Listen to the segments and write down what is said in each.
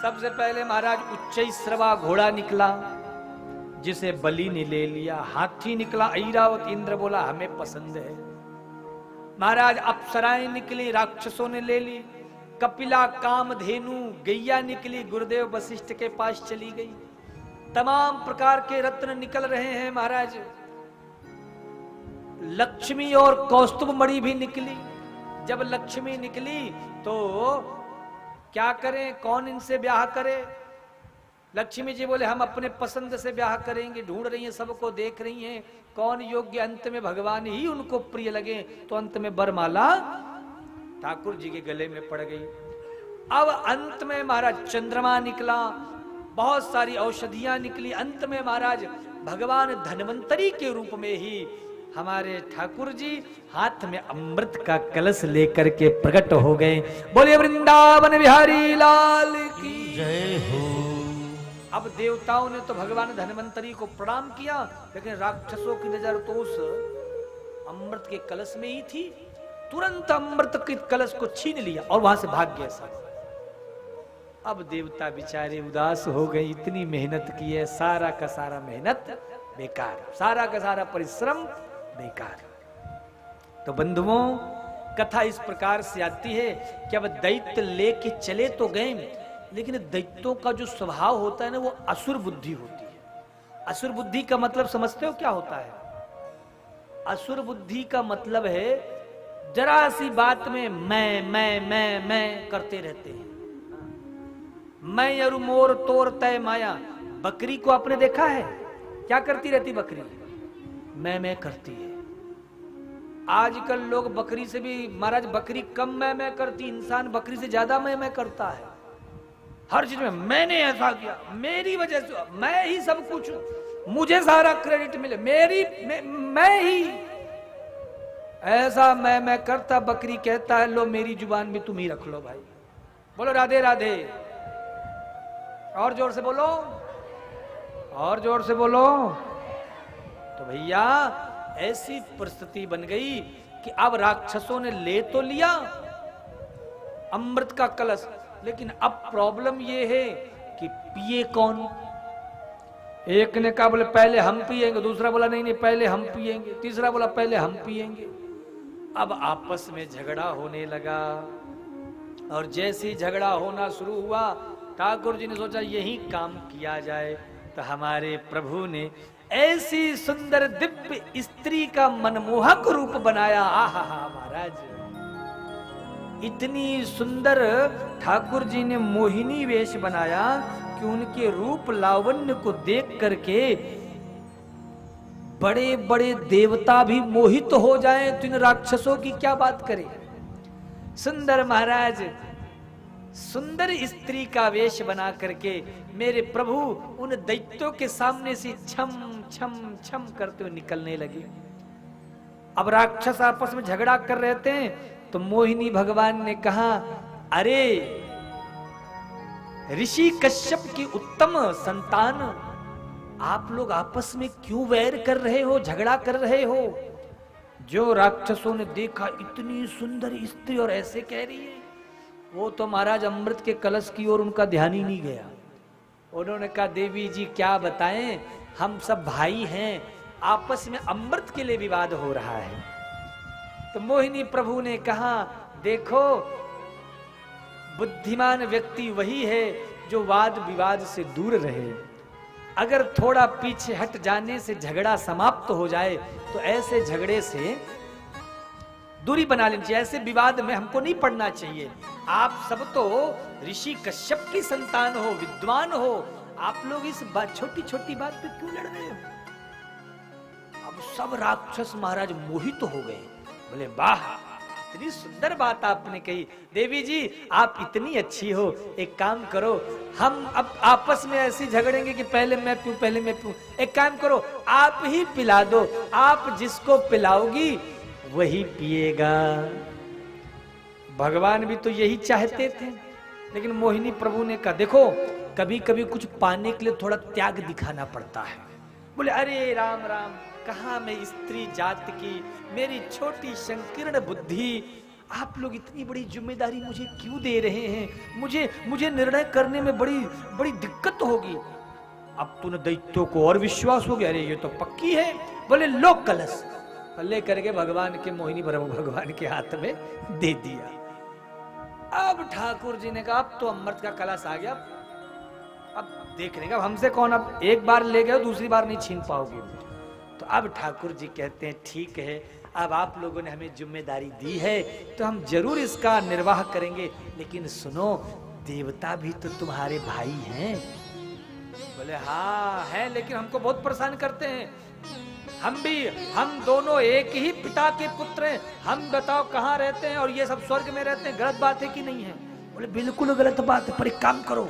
सबसे पहले महाराज उच्चैश्रवा घोड़ा निकला, जिसे बलि ने ले लिया। हाथी निकला ऐरावत, इंद्र बोला हमें पसंद है। महाराज अप्सराएं निकली, राक्षसों ने ले ली। कपिला कामधेनु गैया निकली, गुरुदेव वशिष्ठ के पास चली गई। तमाम प्रकार के रत्न निकल रहे हैं महाराज। लक्ष्मी और कौस्तुभ मणि भी निकली। जब लक्ष्मी निकली तो क्या करें, कौन इनसे ब्याह करे? लक्ष्मी जी बोले हम अपने पसंद से ब्याह करेंगे। ढूंढ रही हैं, सबको देख रही हैं, कौन योग्य। अंत में भगवान ही उनको प्रिय लगे तो अंत में बरमाला ठाकुर जी के गले में पड़ गई। अब अंत में महाराज चंद्रमा निकला, बहुत सारी औषधियां निकली। अंत में महाराज भगवान धन्वंतरी के रूप में ही हमारे ठाकुर जी हाथ में अमृत का कलश लेकर के प्रकट हो गए। बोलिए वृंदावन बिहारी लाल की जय हो। अब देवताओं ने तो भगवान धन्वंतरी को प्रणाम किया, लेकिन राक्षसों की नजर तो उस अमृत के कलश में ही थी। तुरंत अमृत के कलश को छीन लिया और वहां से भाग गया सब। अब देवता बेचारे उदास हो गए, इतनी मेहनत की है, सारा का सारा मेहनत बेकार, सारा का सारा परिश्रम बेकार। तो बंधुओं, कथा इस प्रकार से आती है कि अब दैत्य लेके चले तो गए, लेकिन दैत्यों का जो स्वभाव होता है ना, वो असुर बुद्धि होती है। असुर बुद्धि का मतलब समझते हो क्या होता है? असुर बुद्धि का मतलब है जरा सी बात में मैं करते रहते हैं। मैं अरु मोर तोर तय माया। बकरी को आपने देखा है क्या करती रहती? बकरी मैं करती है। आजकल लोग बकरी से भी महाराज, बकरी कम मैं करती, इंसान बकरी से ज्यादा मैं करता है। हर चीज में मैंने ऐसा किया, मेरी वजह से, मैं ही सब कुछ हूं, मुझे सारा क्रेडिट मिले, मैं ही ऐसा मैं करता। बकरी कहता है लो मेरी जुबान भी तुम ही रख लो भाई। बोलो राधे राधे। और जोर से बोलो, और जोर से बोलो। तो भैया ऐसी परिस्थिति बन गई कि अब राक्षसों ने ले तो लिया अमृत का कलश, लेकिन अब प्रॉब्लम ये है कि पिए कौन? एक ने कहा बोले पहले हम पिएंगे, दूसरा बोला नहीं पहले हम पिएंगे, तीसरा बोला पहले हम पिएंगे। अब आपस में झगड़ा होने लगा, और जैसे ही झगड़ा होना शुरू हुआ, ठाकुर जी ने सोचा यही काम किया जाए। तो हमारे प्रभु ने ऐसी सुंदर दिव्य स्त्री का मनमोहक रूप बनाया। आहा महाराज, इतनी सुंदर ठाकुर जी ने मोहिनी वेश बनाया कि उनके रूप लावण्य को देख करके बड़े बड़े देवता भी मोहित हो जाएं, तो इन राक्षसों की क्या बात करें। सुंदर महाराज सुंदर स्त्री का वेश बना करके मेरे प्रभु उन दैत्यों के सामने से छम छम छम करते हुए निकलने लगे। अब राक्षस आपस में झगड़ा कर रहे थे, तो मोहिनी भगवान ने कहा अरे ऋषि कश्यप की उत्तम संतान, आप लोग आपस में क्यों वैर कर रहे हो, झगड़ा कर रहे हो? जो राक्षसों ने देखा इतनी सुंदर स्त्री और ऐसे कह रही है, वो तो महाराज अमृत के कलश की ओर उनका ध्यान ही नहीं गया। उन्होंने कहा देवी जी क्या बताएं, हम सब भाई हैं, आपस में अमृत के लिए विवाद हो रहा है। तो मोहिनी प्रभु ने कहा देखो, बुद्धिमान व्यक्ति वही है जो वाद विवाद से दूर रहे। अगर थोड़ा पीछे हट जाने से झगड़ा समाप्त हो जाए तो ऐसे झगड़े से दूरी बना लेनी चाहिए, ऐसे विवाद में हमको नहीं पड़ना चाहिए। आप सब तो ऋषि कश्यप की संतान हो, विद्वान हो, आप लोग इस बात छोटी छोटी बात पे क्यों लड़ रहे हो? अब सब राक्षस महाराज मोहित हो गए, बोले वाह इतनी सुंदर बात आपने कही, देवी जी आप इतनी अच्छी हो, एक काम करो हम अब आपस में ऐसे झगड़ेंगे कि पहले मैं पीऊं पहले मैं पीऊं। एक काम करो आप ही पिला दो, आप जिसको पिलाओगी वही पिएगा। भगवान भी तो यही चाहते थे, लेकिन मोहिनी प्रभु ने कहा देखो कभी कभी कुछ पाने के लिए थोड़ा त्याग दिखाना पड़ता है। बोले अरे राम राम, कहाँ मैं स्त्री जात की, मेरी छोटी संकीर्ण बुद्धि, आप लोग इतनी बड़ी जिम्मेदारी मुझे क्यों दे रहे हैं? मुझे निर्णय करने में बड़ी दिक्कत होगी। अब तूने दैत्यों को और विश्वास हो गया, अरे ये तो पक्की है। बोले लो कलश, ले करके भगवान के मोहिनी भगवान के हाथ में दे दिया। अब ठाकुर जी ने कहा अब तो अमृत का कलश आ गया, अब देखने का हमसे कौन, अब एक बार ले गए दूसरी बार नहीं छीन पाओगे। तो अब ठाकुर जी कहते हैं ठीक है, अब आप लोगों ने हमें जिम्मेदारी दी है तो हम जरूर इसका निर्वाह करेंगे, लेकिन सुनो देवता भी तो तुम्हारे भाई हैं। बोले हाँ है, लेकिन हमको बहुत परेशान करते हैं। हम दोनों एक ही पिता के पुत्र हैं, हम बताओ कहाँ रहते हैं और ये सब स्वर्ग में रहते हैं, गलत बात है कि नहीं है? बोले बिल्कुल गलत बात है, पर एक काम करो,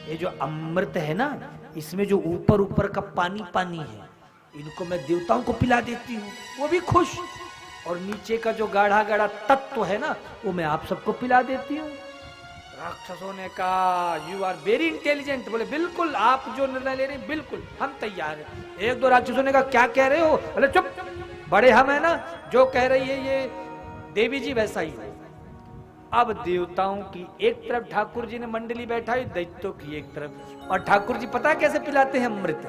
ये जो अमृत है ना, इसमें जो ऊपर ऊपर का पानी है, इनको मैं देवताओं को पिला देती हूँ, वो भी खुश, और नीचे का जो गाढ़ा गाढ़ा तत्व है ना, वो मैं आप सबको पिला देती हूँ। राक्षसों ने कहा यू आर वेरी इंटेलिजेंट। बोले बिल्कुल, आप जो निर्णय ले रहे हैं बिल्कुल हम तैयार हैं। एक दो राक्षसों ने कहा क्या कह रहे हो? बोले चुप, बड़े हम है ना, जो कह रही है ये देवी जी वैसा ही है। अब देवताओं की एक तरफ ठाकुर जी ने मंडली बैठाई, दैत्यों की एक तरफ, और ठाकुर जी पता कैसे पिलाते हैं अमृत?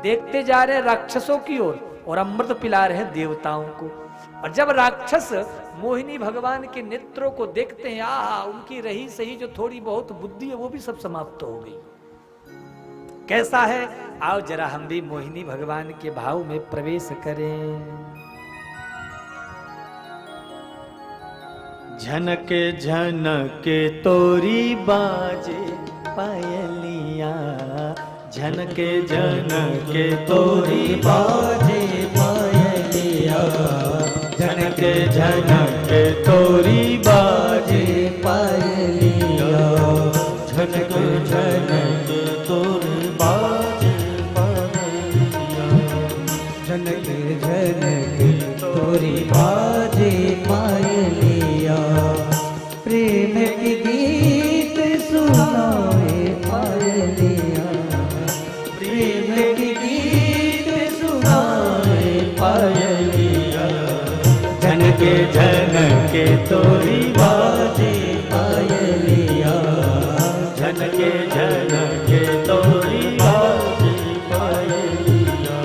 देखते जा रहे हैं राक्षसों की ओर और अमृत पिला रहे हैं देवताओं को। और जब राक्षस मोहिनी भगवान के नेत्रों को देखते हैं, आहा, उनकी रही सही जो थोड़ी बहुत बुद्धि है वो भी सब समाप्त हो गई। कैसा है? आओ जरा हम भी मोहिनी भगवान के भाव में प्रवेश करें। झनके झनके तोरी बाजे पायलिया, झनके झनके तोरी बाजे पायलिया, झनके झनके तोरी बाजे पायलिया, झनके झनके तोरी बाजे पायलिया, झनके झनके तोरी बाजे पायलिया, प्रेम के गीत सुनाए पायलिया, प्रेम के गीत सुनाए पायलिया, झनके झनके तोरी बाजे पायलिया, झनके झनके तोरी बाजे पायलिया।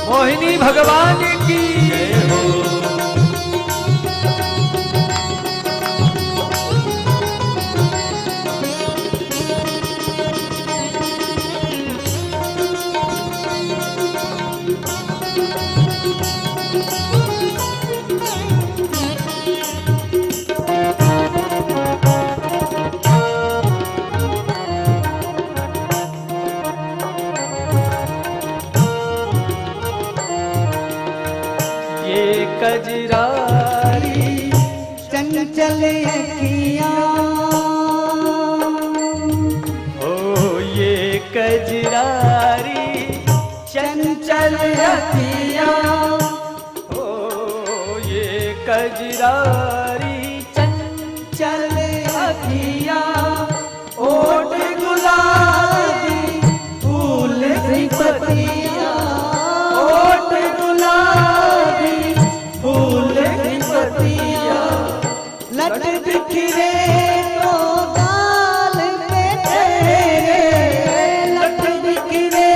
मोहिनी भगवान की कजरारी चंचल अखियां, ओ ये कजरारी चंचल अखियां, ओ ये कजरारी चंचल अखियां, ओठ गुलाबी फूल सी पतियां, ओठ गुलाबी फूल की पतिया, लट बिखरे तो गाल पे तेरे, लट बिखरे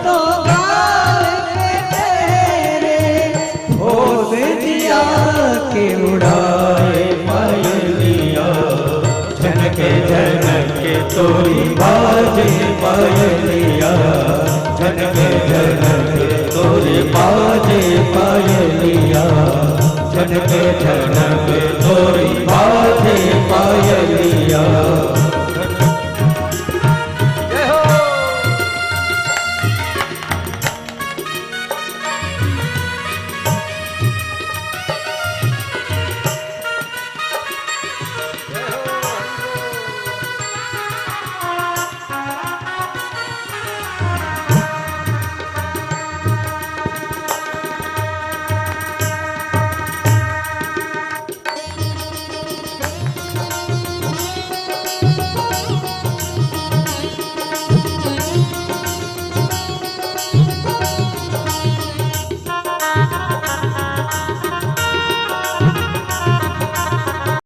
तो गाल पे तेरे, होश दिया के उड़ाए पायलिया, झनके झनके तोरी बाजे पायलिया, झनके झनके तोरी बाजे पायलिया, झनके झनके तोरी